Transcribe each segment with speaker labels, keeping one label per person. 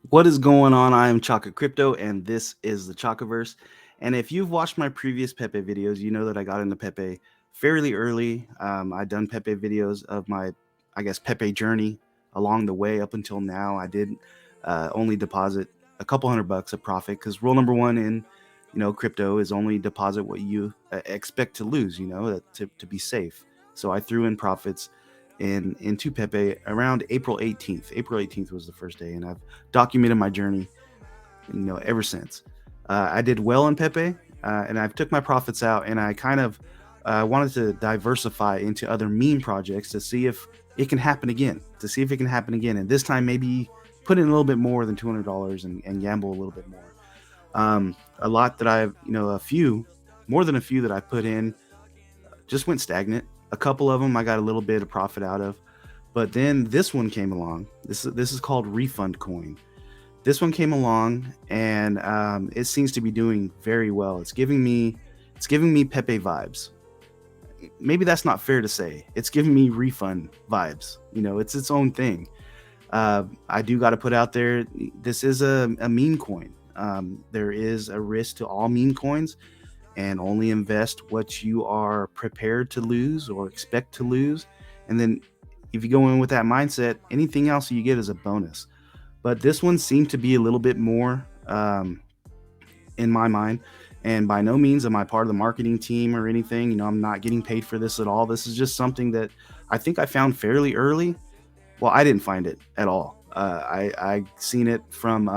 Speaker 1: What is going on? I am Chaka Crypto, and this is the Chakaverse. And if you've watched my previous Pepe videos, you know that I got into Pepe fairly early. I done Pepe videos of my, I guess, Pepe journey along the way up until now. I did only deposit a couple $100 of profit because rule number one in, crypto is only deposit what you expect to lose. To be safe. So I threw in profits into Pepe around April 18th. April 18th was the first day, and I've documented my journey, ever since. I did well in Pepe, and I've took my profits out, and I kind of wanted to diversify into other meme projects to see if it can happen again. And this time maybe put in a little bit more than $200 and gamble a little bit more. A lot that I've, more than a few that I put in just went stagnant. A couple of them I got a little bit of profit out of, but then this one came along. This is called Refund Coin. This one came along, and it seems to be doing very well. It's giving me Pepe vibes. Maybe that's not fair to say. It's giving me refund vibes. It's its own thing. I do got to put out there. This is a meme coin. There is a risk to all meme coins, and only invest what you are prepared to lose or expect to lose. And then if you go in with that mindset, anything else you get is a bonus. But this one seemed to be a little bit more in my mind. And by no means am I part of the marketing team or anything. I'm not getting paid for this at all. This is just something that I think I found fairly early. Well, I didn't find it at all. I seen it from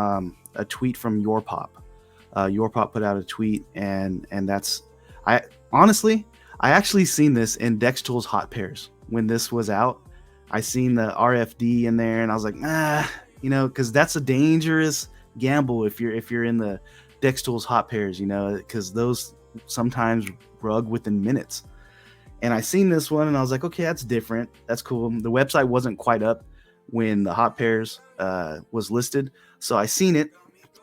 Speaker 1: a tweet from Your Pop. Your Pop put out a tweet, and that's I honestly I actually seen this in DexTools Hot Pairs when this was out. I seen the RFD in there, and I was like, because that's a dangerous gamble if you're in the DexTools Hot Pairs, because those sometimes rug within minutes. And I seen this one, and I was like, okay, that's different. That's cool. The website wasn't quite up when the Hot Pairs was listed, so I seen it,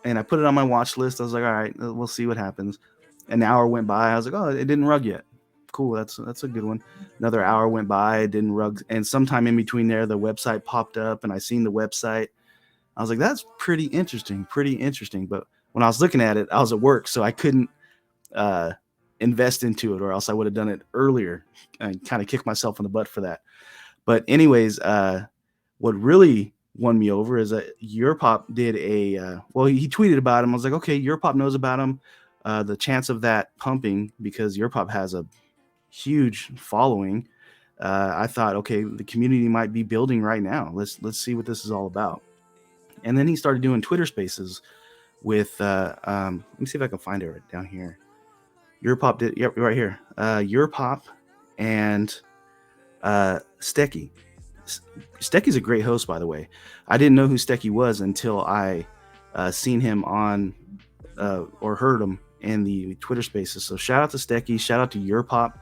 Speaker 1: and I put it on my watch list. I was like, all right, we'll see what happens. An hour went by. I was like, oh, it didn't rug yet. Cool, that's a good one. Another hour went by, it didn't rug, and sometime in between there, the website popped up, and I seen the website. I was like, that's pretty interesting, pretty interesting. But when I was looking at it, I was at work, so I couldn't uh, invest into it, or else I would have done it earlier and kind of kick myself in the butt for that. But anyways, what really won me over is that Europop did he tweeted about him. I was like, okay, Europop knows about him. The chance of that pumping, because Europop has a huge following. I thought, okay, the community might be building right now. Let's see what this is all about. And then he started doing Twitter Spaces with. Let me see if I can find it right down here. Europop did, yep, right here. Europop and Stecky. Stecky's a great host, by the way. I didn't know who Stecky was until I seen him on or heard him in the Twitter Spaces. So shout out to Stecky, shout out to Europop.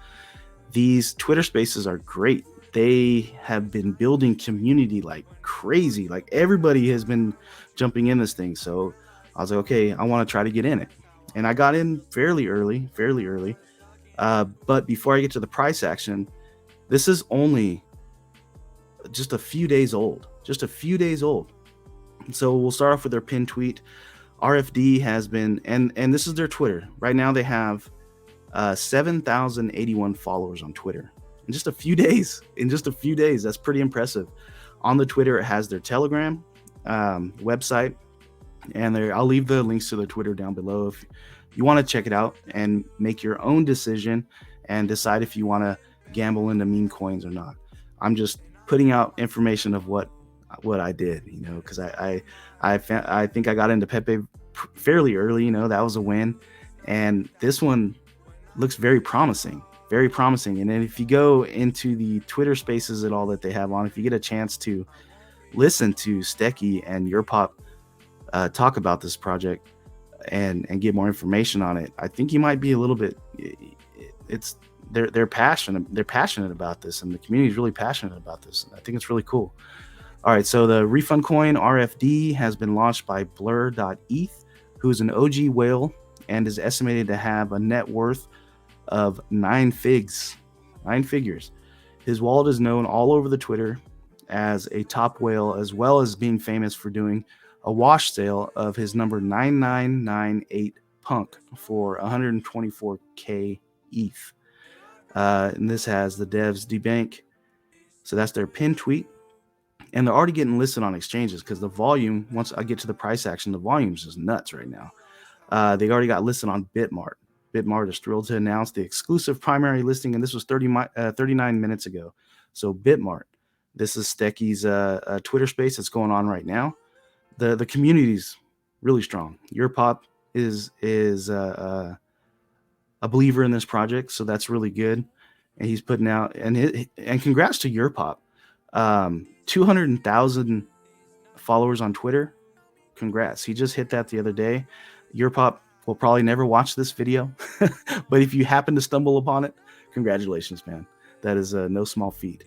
Speaker 1: These Twitter Spaces are great. They have been building community like crazy. Like everybody has been jumping in this thing. So I was like, okay, I want to try to get in it. And I got in fairly early. But before I get to the price action, this is only just a few days old. So we'll start off with their pinned tweet. RFD has been, and this is their Twitter. Right now they have 7,081 followers on Twitter in just a few days. That's pretty impressive. On the Twitter, it has their Telegram website, and I'll leave the links to their Twitter down below if you want to check it out and make your own decision and decide if you want to gamble into meme coins or not. I'm just putting out information of what I did, because I think I got into Pepe fairly early. That was a win, and this one looks very promising. And then if you go into the Twitter Spaces and all that they have on, if you get a chance to listen to Stecky and Europop talk about this project and get more information on it, I think you might be a little bit. They're passionate about this, and the community is really passionate about this. And I think it's really cool. All right, so the Refund Coin RFD has been launched by Blur.eth, who's an OG whale and is estimated to have a net worth of 9 figures. His wallet is known all over the Twitter as a top whale, as well as being famous for doing a wash sale of his number 9998 Punk for 124k ETH. And this has the devs debank. So that's their pin tweet. And they're already getting listed on exchanges because the volume, once I get to the price action, the volume's just nuts right now. They already got listed on Bitmart. Bitmart is thrilled to announce the exclusive primary listing, and this was 39 minutes ago. So Bitmart, this is Stecky's Twitter space that's going on right now. The community's really strong. Pop is a believer in this project, so that's really good. And he's putting out, and congrats to Pop. 200,000 followers on Twitter. Congrats. He just hit that the other day. Pop will probably never watch this video, but if you happen to stumble upon it, congratulations, man. That is no small feat.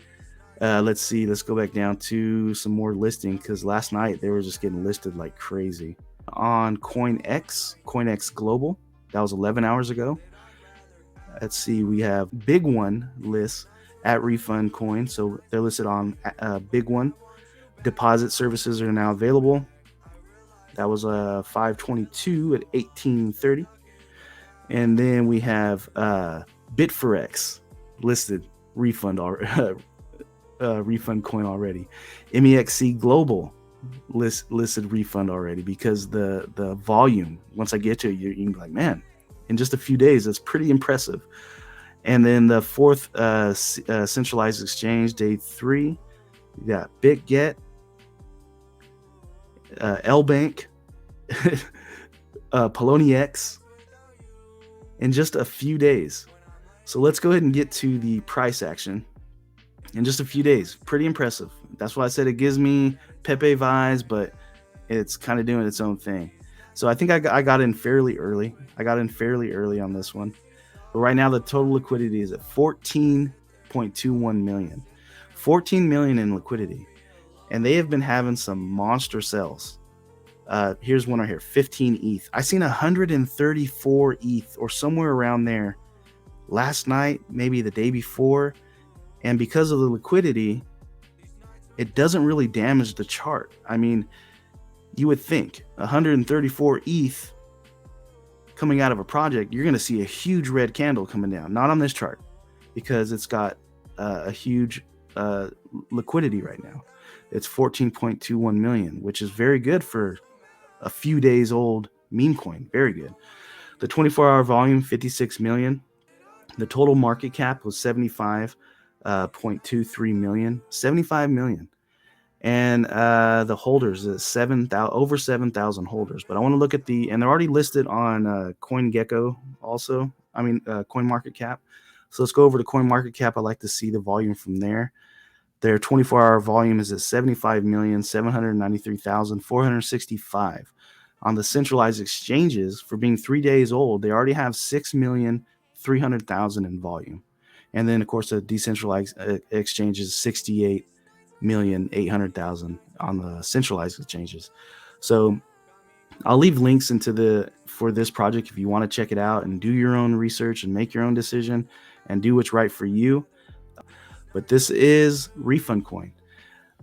Speaker 1: Let's see. Let's go back down to some more listing, because last night they were just getting listed like crazy. On CoinX Global, that was 11 hours ago. Let's see. We have Big One lists at Refund Coin, so they're listed on Big One. Deposit services are now available. That was 522 at 1830. And then we have Bitforex listed Refund Coin already. MEXC Global listed Refund already, because the volume, once I get to it, you can be like, man, in just a few days, that's pretty impressive. And then the fourth centralized exchange, day 3, you got BitGet, LBank, Poloniex, in just a few days. So let's go ahead and get to the price action in just a few days. Pretty impressive. That's why I said it gives me Pepe vibes, but it's kind of doing its own thing. So I think I got in fairly early. On this one. But right now the total liquidity is at 14.21 million. 14 million in liquidity. And they have been having some monster sells. Here's one right here, 15 ETH. I seen 134 ETH or somewhere around there last night, maybe the day before. And because of the liquidity, it doesn't really damage the chart. I mean, you would think 134 ETH coming out of a project, you're going to see a huge red candle coming down. Not on this chart, because it's got a huge liquidity right now. It's 14.21 million, which is very good for a few days old meme coin. Very good. The 24-hour volume, 56 million. The total market cap was 75.23 million. 75 million. And the holders is over 7,000 holders. But I want to look at and they're already listed on CoinGecko also. CoinMarketCap. So let's go over to CoinMarketCap. I like to see the volume from there. Their 24-hour volume is at 75,793,465. On the centralized exchanges, for being 3 days old, they already have 6,300,000 in volume. And then, of course, the decentralized exchanges, 68,800,000 on the centralized exchanges. So I'll leave links for this project if you want to check it out and do your own research and make your own decision and do what's right for you. But this is Refund Coin.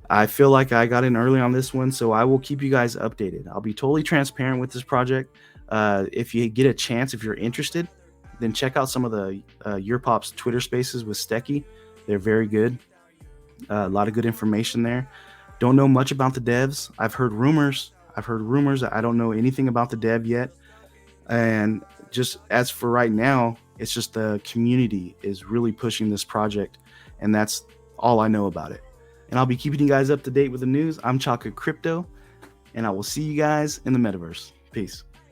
Speaker 1: I feel like I got in early on this one, so I will keep you guys updated. I'll be totally transparent with this project. If you get a chance, if you're interested, then check out some of the Pop's Twitter spaces with Stecky. They're very good. A lot of good information there. Don't know much about the devs. I've heard rumors. I don't know anything about the dev yet. And just as for right now, it's just the community is really pushing this project. And that's all I know about it. And I'll be keeping you guys up to date with the news. I'm Chaka Crypto, and I will see you guys in the metaverse. Peace.